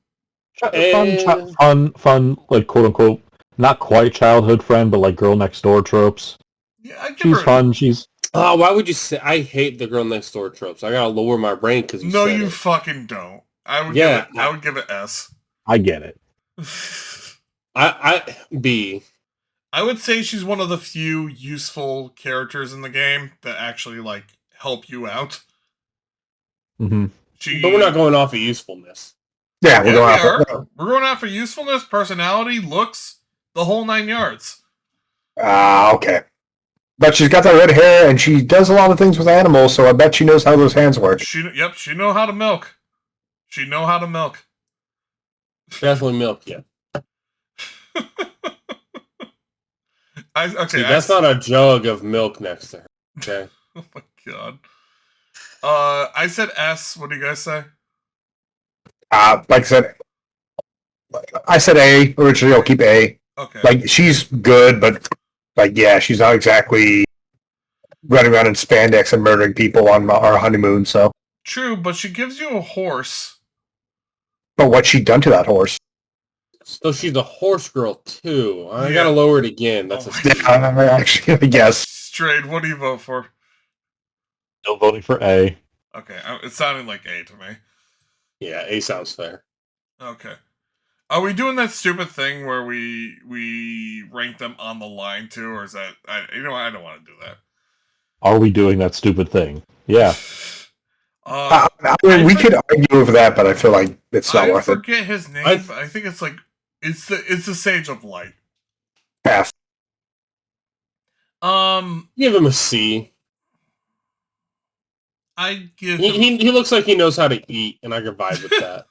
like, quote unquote, not quite childhood friend, but like girl next door tropes. Yeah, I give She's her. fun. She's Oh, why would you say? I hate the girl next door tropes. I gotta lower my rank because No, said you it. fucking don't. I would give it S. I get it. I B. I would say she's one of the few useful characters in the game that actually like help you out. Mm-hmm. But we're not going off of usefulness. Yeah, we're going We're going out for usefulness, personality, looks, the whole 9 yards. Okay. But she's got that red hair, and she does a lot of things with animals, so I bet she knows how those hands work. She know how to milk. She know how to milk. Definitely milk, yeah. Okay, See, that's not a jug of milk next to her. Okay. Oh my god. I said S. What do you guys say? Like I said A originally. I'll keep A. Okay. Like, she's good, but like, yeah, she's not exactly running around in spandex and murdering people on our honeymoon. So, True, but she gives you a horse. but what's she done to that horse? So she's a horse girl too. I gotta lower it again. That's a Oh, C. I actually guess. Straight, what do you vote for? Still voting for A. Okay, it sounded like A to me. Yeah, A sounds fair. Okay. Are we doing that stupid thing where we rank them on the line too, or is that I don't want to do that. Are we doing that stupid thing? Yeah. I mean, we could argue over that, but I feel like it's not worth I it. forget his name. I think it's like it's the Sage of Light. Half. Give him a C. I give He looks like he knows how to eat, and I can vibe with that.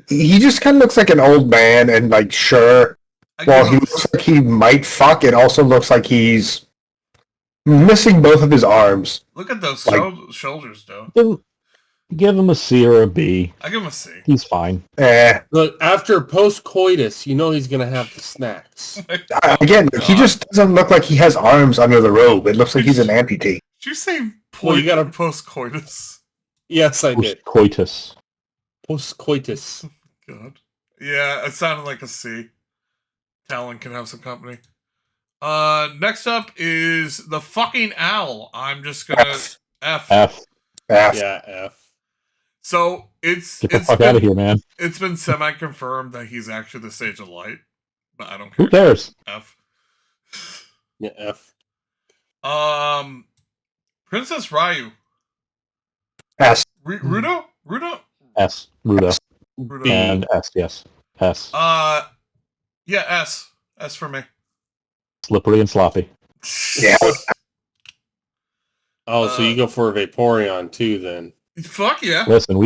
He just kind of looks like an old man, and like, sure, while he looks like he might fuck, it also looks like he's missing both of his arms. Look at those shoulders, though. Give him a C or a B. I give him a C. He's fine. Look, after post-coitus, you know he's gonna have the snacks. Again, he just doesn't look like he has arms under the robe. It looks like he's an amputee. Did you say you gotta post-coitus? Yes, I did. Coitus. Post-coitus. God. Yeah, it sounded like a C. Talon can have some company. Next up is the fucking owl. I'm just gonna F. Yeah, F. So Get the fuck out of here, man. It's been semi-confirmed that he's actually the Sage of Light, but I don't care. Who cares? F. Yeah, F. Princess Ryu. S. Rudo? S. Ruda. Rudo. And S, yes. S. Yeah, S. S for me. Slippery and sloppy. Yeah. Oh, so you go for a Vaporeon too, then? Fuck yeah. Listen.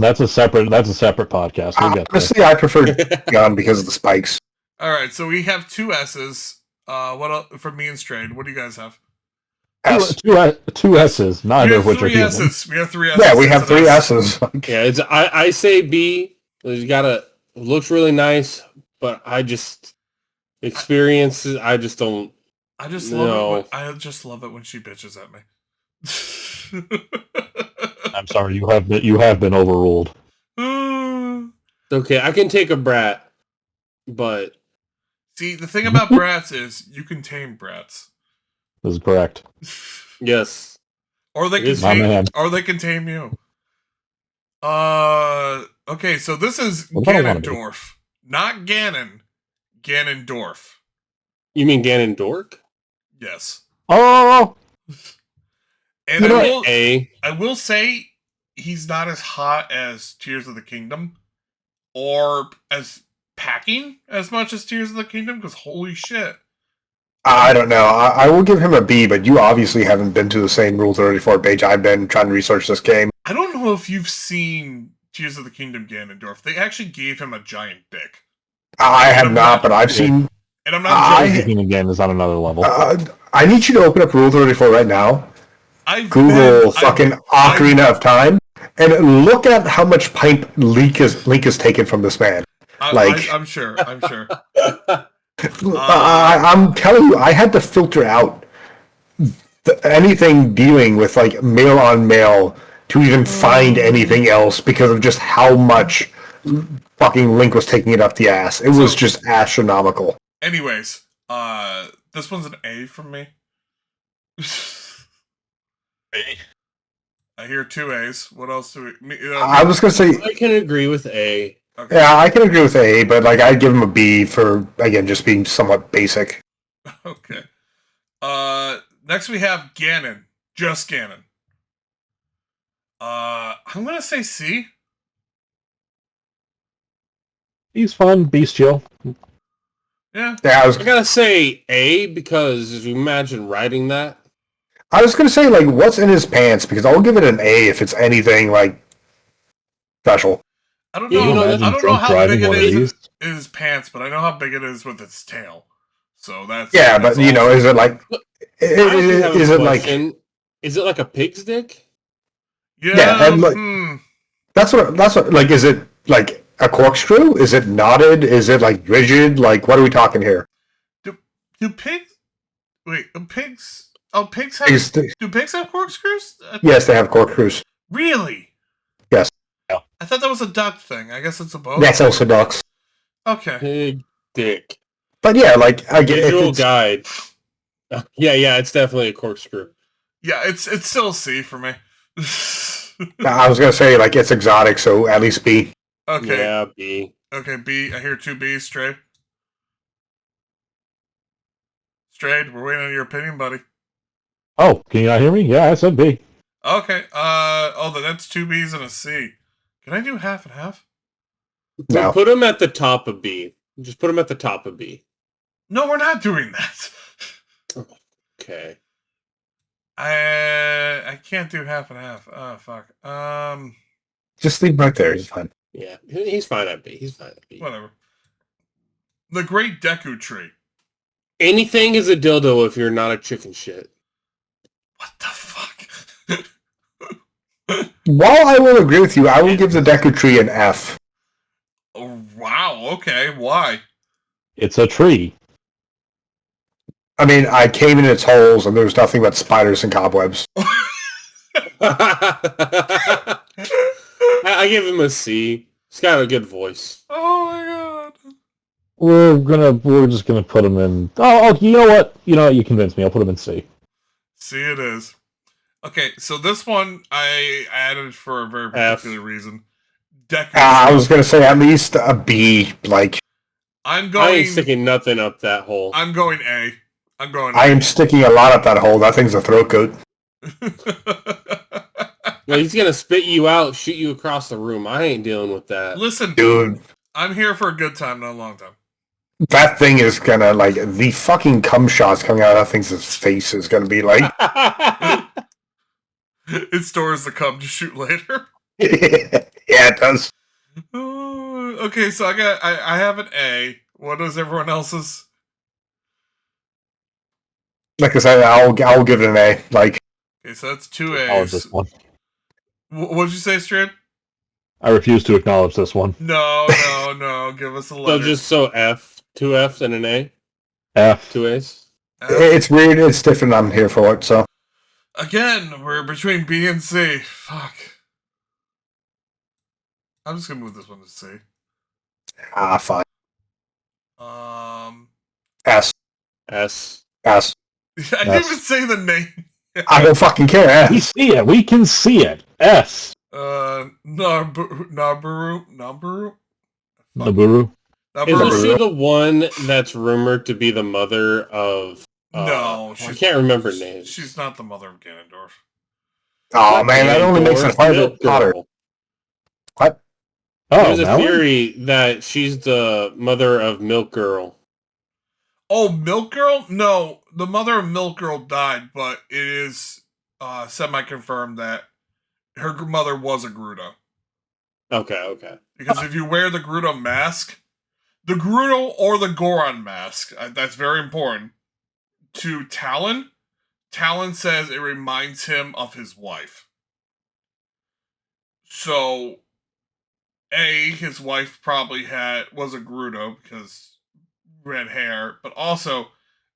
That's a separate podcast. We'll get there. Honestly, I prefer Gun because of the spikes. All right, so we have two S's. What else, for me and Strayed? What do you guys have? S. Two S's, neither of which are human. S's. We have three S's. Yeah, we have three S's. Yeah, I say B. It looks really nice, but I just experiences. I just don't. I just love it. I just love it when she bitches at me. I'm sorry, you have been overruled. Okay, I can take a brat, but see, the thing about brats is you can tame brats. This is correct. Yes, or they can tame you. Okay, so this is Ganondorf, not Ganon. Ganondorf. You mean Ganondorf? Yes. Oh. And I will say he's not as hot as Tears of the Kingdom, or as packing as much as Tears of the Kingdom. Because holy shit, I don't know. I will give him a B, but you obviously haven't been to the same Rule 34 page I've been trying to research this game. I don't know if you've seen Tears of the Kingdom Ganondorf. They actually gave him a giant dick. I have not, but I've seen. And I'm not joking. The Kingdom game is on another level. I need you to open up Rule 34 right now. Google Ocarina of Time and look at how much pipe Link has taken from this man. I'm sure. I'm telling you, I had to filter out anything dealing with like male on male to even find anything else because of just how much fucking Link was taking it up the ass. It was just astronomical. Anyways, this one's an A from me. I hear two A's. What else do we? I was gonna say I can agree with A. Okay. Yeah, I can agree with A, but like I'd give him a B for again just being somewhat basic. Okay. Next we have Ganon. Just Ganon. I'm gonna say C. He's fun, bestial. Yeah. I gotta say A because if you imagine writing that. I was gonna say like what's in his pants because I'll give it an A if it's anything like special. I don't know. I don't know how big it is in his pants, but I know how big it is with its tail. So that's but you know, is it like? Is it like? Is it like a pig's dick? Yeah. And like, that's what. Like, is it like a corkscrew? Is it knotted? Is it like rigid? Like, what are we talking here? Do pigs? Wait, pigs? Oh, pigs have. Pigs- Do pigs have corkscrews? Yes, they have corkscrews. Really? Yes. I thought that was a duck thing. I guess it's a both. That's also ducks. Okay. Big dick. But yeah, like I get Visual it. guide. Yeah, it's definitely a corkscrew. Yeah, it's still a C for me. I was gonna say like it's exotic, so at least B. Okay. Yeah, B. Okay, B. I hear 2 B's, Strayed. Strayed, we're waiting on your opinion, buddy. Oh, can you not hear me? Yeah, I said B. Okay. That's 2 B's and a C. Can I do half and half? No. Put him at the top of B. Just put him at the top of B. No, we're not doing that. Okay. I can't do half and half. Oh fuck. Just leave him right there. He's fine. Yeah, he's fine at B. He's fine at B. Whatever. The Great Deku Tree. Anything is a dildo if you're not a chicken shit. What the fuck? While I will agree with you, I will give the Deku Tree an F. Oh, wow. Okay. Why? It's a tree. I mean, I came in its holes and there was nothing but spiders and cobwebs. I give him a C. He's got a good voice. Oh my god. We're just gonna put him in. Oh, you know what? You convinced me. I'll put him in C. See, it is. Okay, so this one I added for a very particular reason. Deku. I was gonna say at least a B. Like I I going. ain't sticking nothing up that hole. I'm going A. I'm going. I am sticking a lot up that hole. That thing's a throat coat. Well, he's gonna spit you out, shoot you across the room. I ain't dealing with that. Listen, Dude, I'm here for a good time, not a long time. that thing is gonna like the fucking cum shots coming out of that thing's face is gonna be like It stores the cum to shoot later. yeah, it does. Okay, so I have an A. What is everyone else's? Like I said, I'll give it an A. Like Okay, so that's 2 Acknowledge A's. this one. What'd you say, Strand? I refuse to acknowledge this one. No. Give us a So letter. just F, 2 F's and an A, F. 2 A's. F. it's weird, it's different. I'm here for it. So Again, we're between B and C. Fuck. I'm just gonna move this one to C. fine. Um, S. S. I didn't even say the name. I don't fucking care. We S. see it. We can see it. S. Nabaru. Naburu. Isn't Nabaru. she the one that's rumored to be the mother of... No, I can't remember names. She's not the mother of Ganondorf. Oh man, that only makes it harder. Milk Girl. What? Oh, There's a that one? theory that she's the mother of Milk Girl. Oh, Milk Girl? No, the mother of Milk Girl died, but it is semi-confirmed that her mother was a Gerudo. Okay. Because if you wear the Gerudo mask, the Gerudo or the Goron mask, that's very important, to Talon, Talon says it reminds him of his wife. So, A, his wife probably was a Gerudo because red hair, but also,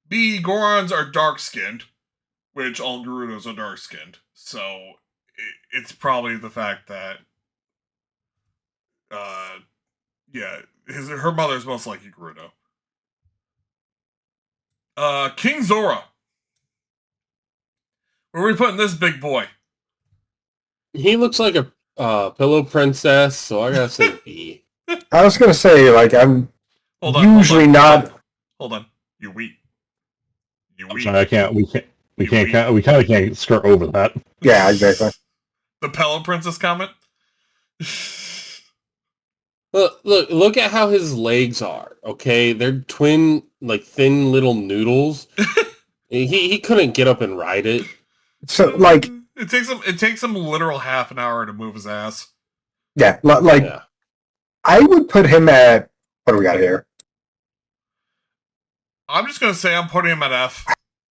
B, Gorons are dark-skinned, which all Gerudos are dark-skinned. So, it's probably the fact that her mother's most likely Gerudo. King Zora. Where are we putting this big boy? He looks like a pillow princess, so I gotta say B. I was gonna say like I'm Hold on. usually not. Hold on. You weep. I'm sorry, we kind of can't skirt over that. Yeah, exactly. The Pillow Princess comment? Look at how his legs are, okay? They're twin, like, thin little noodles. he couldn't get up and ride it. So like it takes him literal half an hour to move his ass. yeah, Yeah. I would put him at what do we got here? I'm just gonna say I'm putting him at F.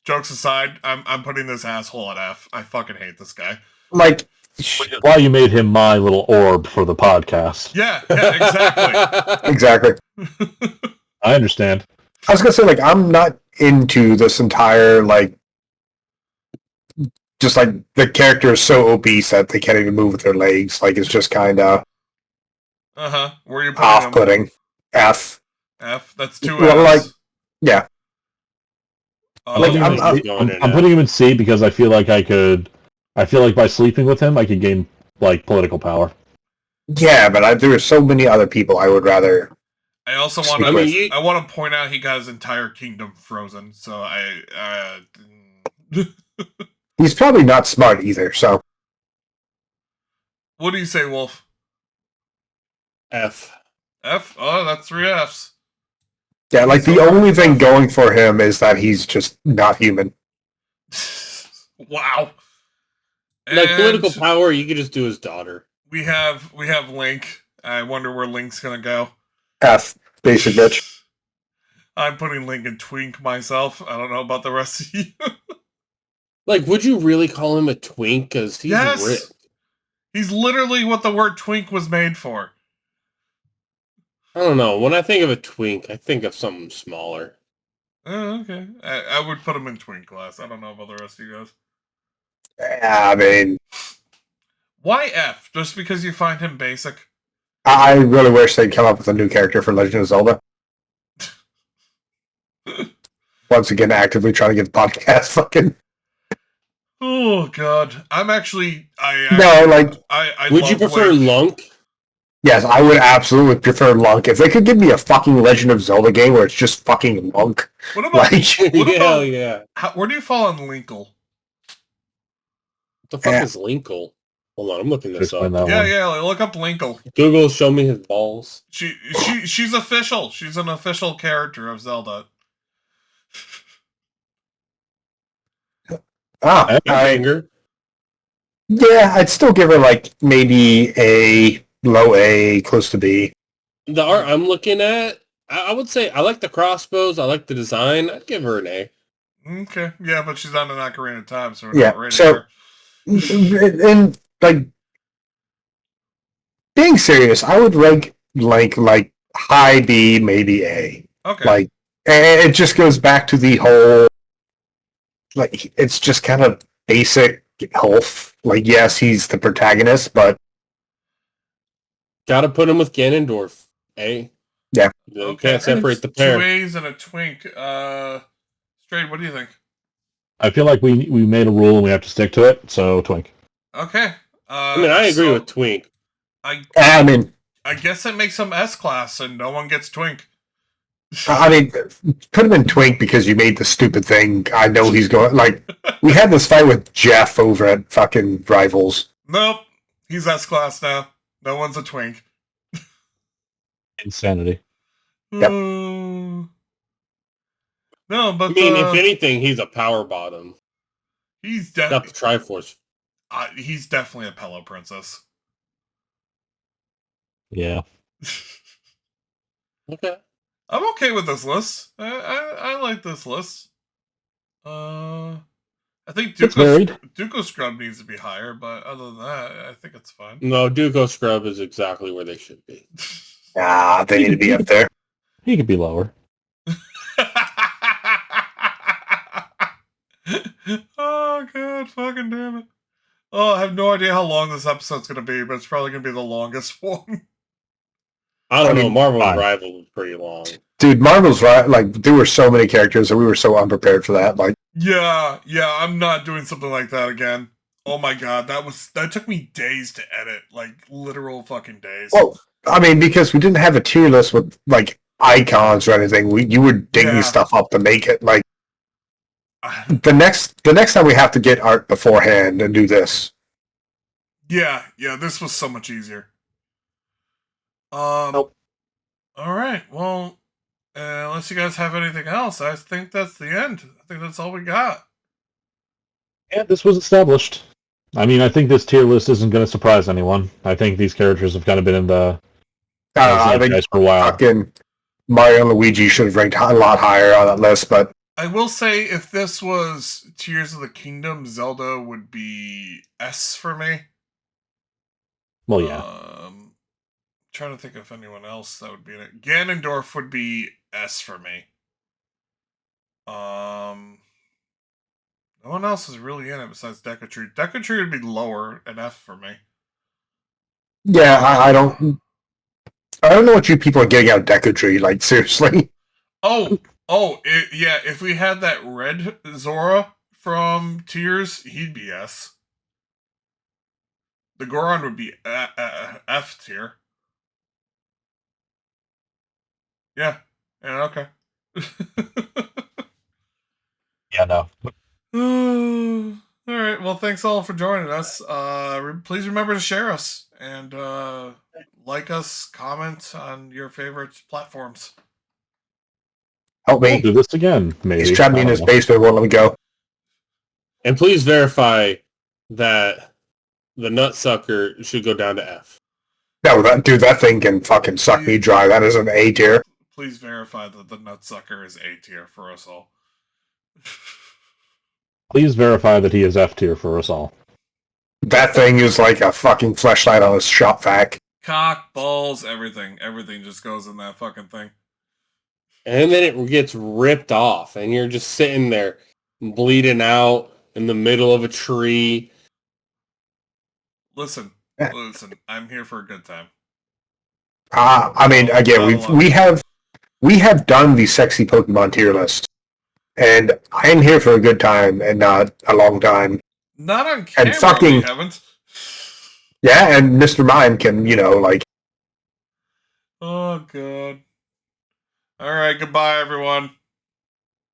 Jokes aside, I'm putting this asshole at F. I fucking hate this guy. Like Why you made him my little orb for the podcast. Yeah, exactly. exactly. I understand. I was gonna say like I'm not into this entire just like the character is so obese that they can't even move with their legs. Like it's just kind of Where are you putting him? off-putting. F. F. That's 2 Well, Fs. Yeah. I'm putting him in C because I feel like by sleeping with him, I could gain like political power. Yeah, but there are so many other people I would rather. I also want to. I want to point out he got his entire kingdom frozen. So He's probably not smart either. So. What do you say, Wolf? F. F. Oh, that's 3 Fs. Yeah, like the only thing going for him is that he's just not human. Wow. Like political power, you could just do his daughter. We have Link. I wonder where Link's gonna go. F. Basic bitch. I'm putting Link in twink myself. I don't know about the rest of you. Like, would you really call him a twink? Because he's ripped. He's literally what the word twink was made for. I don't know. When I think of a twink, I think of something smaller. Oh, okay. I would put him in twink class. I don't know about the rest of you guys. I mean... Why F? Just because you find him basic? I really wish they'd come up with a new character for Legend of Zelda. Once again, actively trying to get the podcast fucking... Oh, God. I'm actually... would you prefer Lunk? Yes, I would absolutely prefer Lunk. If they could give me a fucking Legend of Zelda game where it's just fucking Lunk. What about... Hell yeah. Where do you fall on Linkle? What the fuck is Linkle? Hold on, I'm looking this up. Yeah, look up Linkle. Google, show me his balls. She's official. She's an official character of Zelda. Anger. Yeah, I'd still give her like maybe A, low A, close to B. The art I'm looking at, I would say I like the crossbows. I like the design. I'd give her an A. Okay, yeah, but she's on an Ocarina of Time, so we're not ready so, and like being serious, I would rank like high B, maybe A. Okay. Like, and it just goes back to the whole, like, it's just kind of basic health. Like, yes, he's the protagonist, but gotta put him with Ganondorf. A. Yeah. You can't separate the pair. 2 A's and a twink. Straight, what do you think? I feel like we made a rule and we have to stick to it, so twink. Okay. I agree with twink. I mean, I guess it makes him S-class and no one gets twink. I mean, put him in twink because you made the stupid thing. I know he's going, like, we had this fight with Jeff over at fucking Rivals. Nope. He's S-class now. No one's a twink. Insanity. Yep. No, but I mean, if anything, he's a power bottom. He's not the Triforce. He's definitely a Pillow Princess. Yeah. Okay. I'm okay with this list. I like this list. I think Dooku Scrub needs to be higher, but other than that, I think it's fine. No, Dooku Scrub is exactly where they should be. They need to be up there. He could be lower. Oh, God, fucking damn it. Oh, I have no idea how long this episode's going to be, but it's probably going to be the longest one. I don't know. Marvel's Rival was pretty long. Dude, Marvel's Rival, like, there were so many characters that we were so unprepared for that. Like, yeah, I'm not doing something like that again. Oh my God, that took me days to edit, like literal fucking days. Well, I mean, because we didn't have a tier list with like icons or anything. You were digging stuff up to make it. Like the next time we have to get art beforehand and do this. Yeah, this was so much easier. Nope. All right, well, unless you guys have anything else, I think that's the end. I think that's all we got. Yeah, this was established. I mean, I think this tier list isn't going to surprise anyone. I think these characters have kind of been in the I think for a while. Fucking Mario and Luigi should have ranked a lot higher on that list, but I will say if this was Tears of the Kingdom, Zelda would be S for me. Well, yeah. Trying to think of anyone else that would be in it. Ganondorf would be S for me. No one else is really in it besides Decatree. Decatree would be lower, an F for me. Yeah, I don't know what you people are getting out of Decatree, like, seriously. Yeah, if we had that red Zora from Tears, he'd be S. The Goron would be F tier. Yeah, okay. Yeah, no. All right, well, thanks all for joining us. Please remember to share us and like us, comment on your favorite platforms. Help We'll me. do this again, maybe. He's trapped me in his know. basement, won't let me go. And please verify that the nutsucker should go down to F. No, that thing can fucking suck me dry. That is an A tier. Please verify that the nutsucker is A tier for us all. Please verify that he is F tier for us all. That thing is like a fucking fleshlight on a shop vac. Cock, balls, everything. Everything just goes in that fucking thing. And then it gets ripped off, and you're just sitting there bleeding out in the middle of a tree. Listen, I'm here for a good time. I mean, again, we have done the sexy Pokemon tier list, and I'm here for a good time and not a long time. Not on camera, And we haven't. Yeah, and Mr. Mime can, like... Oh, God. Alright, goodbye, everyone.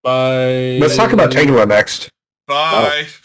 Bye. Let's talk about Tangela next. Bye. Oh.